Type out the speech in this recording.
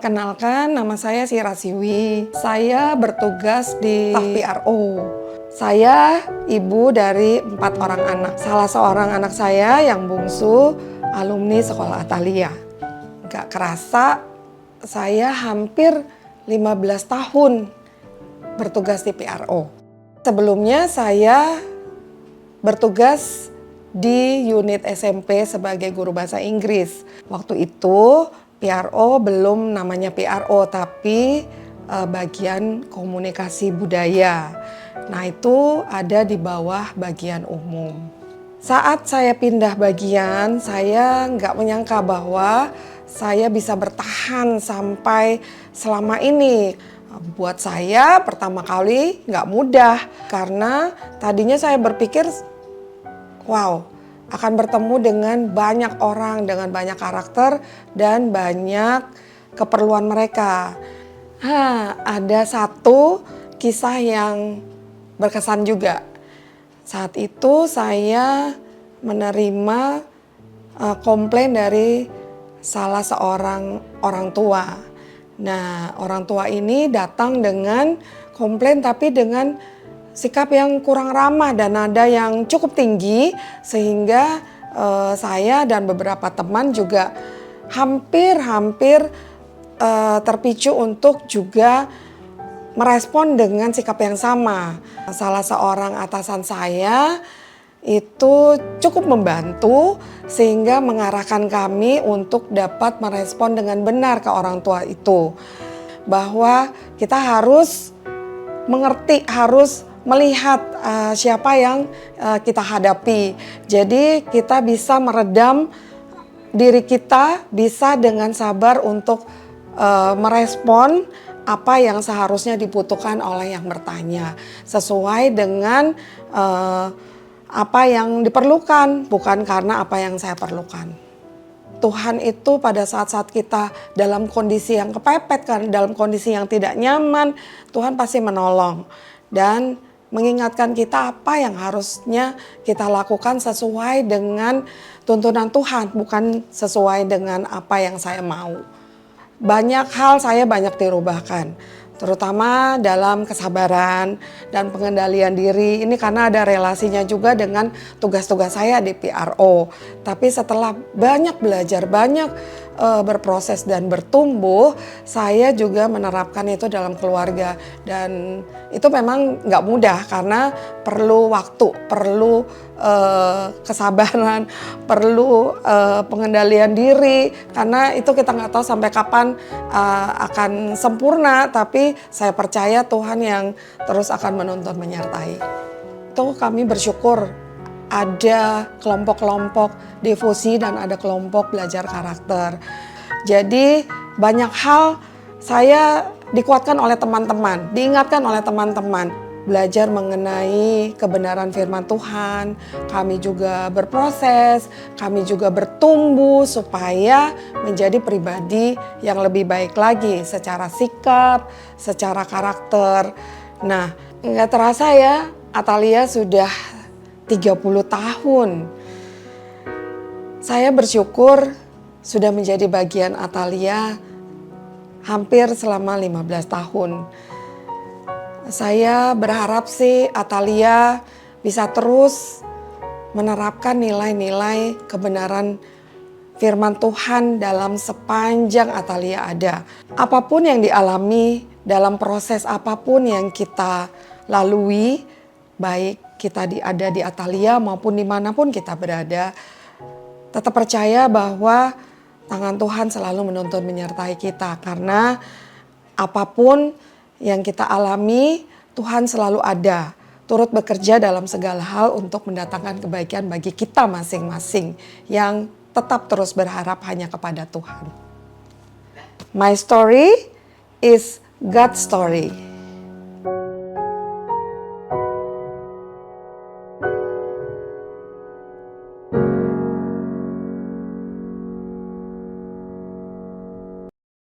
Perkenalkan, nama saya Sira Siwi. Saya bertugas di staf PRO. Saya ibu dari 4 orang anak. Salah seorang anak saya yang bungsu alumni sekolah Atalia. Gak kerasa saya hampir 15 tahun bertugas di PRO. Sebelumnya saya bertugas di unit SMP sebagai guru bahasa Inggris. Waktu itu PRO belum namanya PRO, tapi bagian komunikasi budaya. Nah, itu ada di bawah bagian umum. Saat saya pindah bagian, saya nggak menyangka bahwa saya bisa bertahan sampai selama ini. Buat saya pertama kali nggak mudah, karena tadinya saya berpikir, wow, akan bertemu dengan banyak orang, dengan banyak karakter dan banyak keperluan mereka. Ada satu kisah yang berkesan juga. Saat itu saya menerima komplain dari salah seorang orang tua. Nah, orang tua ini datang dengan komplain tapi dengan sikap yang kurang ramah dan nada yang cukup tinggi, sehingga saya dan beberapa teman juga hampir terpicu untuk juga merespon dengan sikap yang sama. Salah seorang atasan saya itu cukup membantu sehingga mengarahkan kami untuk dapat merespon dengan benar ke orang tua itu. Bahwa kita harus mengerti, harus melihat siapa yang kita hadapi. Jadi kita bisa meredam diri kita, bisa dengan sabar untuk merespon apa yang seharusnya dibutuhkan oleh yang bertanya. Sesuai dengan apa yang diperlukan, bukan karena apa yang saya perlukan. Tuhan itu pada saat-saat kita dalam kondisi yang kepepet, kan, dalam kondisi yang tidak nyaman, Tuhan pasti menolong. Dan mengingatkan kita apa yang harusnya kita lakukan sesuai dengan tuntunan Tuhan, bukan sesuai dengan apa yang saya mau. Banyak hal saya banyak dirubahkan, terutama dalam kesabaran dan pengendalian diri. Ini karena ada relasinya juga dengan tugas-tugas saya di PRO. Tapi setelah banyak belajar, banyak berproses dan bertumbuh, saya juga menerapkan itu dalam keluarga. Dan itu memang nggak mudah karena perlu waktu, perlu kesabaran, perlu pengendalian diri. Karena itu kita nggak tahu sampai kapan akan sempurna, tapi saya percaya Tuhan yang terus akan menuntun menyertai. Itu kami bersyukur ada kelompok-kelompok devosi dan ada kelompok belajar karakter. Jadi banyak hal saya dikuatkan oleh teman-teman, diingatkan oleh teman-teman. Belajar mengenai kebenaran firman Tuhan, kami juga berproses, kami juga bertumbuh supaya menjadi pribadi yang lebih baik lagi secara sikap, secara karakter. Nah, nggak terasa ya, Atalia sudah 30 tahun. Saya bersyukur sudah menjadi bagian Atalia hampir selama 15 tahun. Saya berharap sih Atalia bisa terus menerapkan nilai-nilai kebenaran firman Tuhan dalam sepanjang Atalia ada. Apapun yang dialami, dalam proses apapun yang kita lalui, baik kita ada di Atalia maupun dimanapun kita berada, tetap percaya bahwa tangan Tuhan selalu menuntun menyertai kita. Karena apapun yang kita alami, Tuhan selalu ada, turut bekerja dalam segala hal untuk mendatangkan kebaikan bagi kita masing-masing yang tetap terus berharap hanya kepada Tuhan. My story is God's story.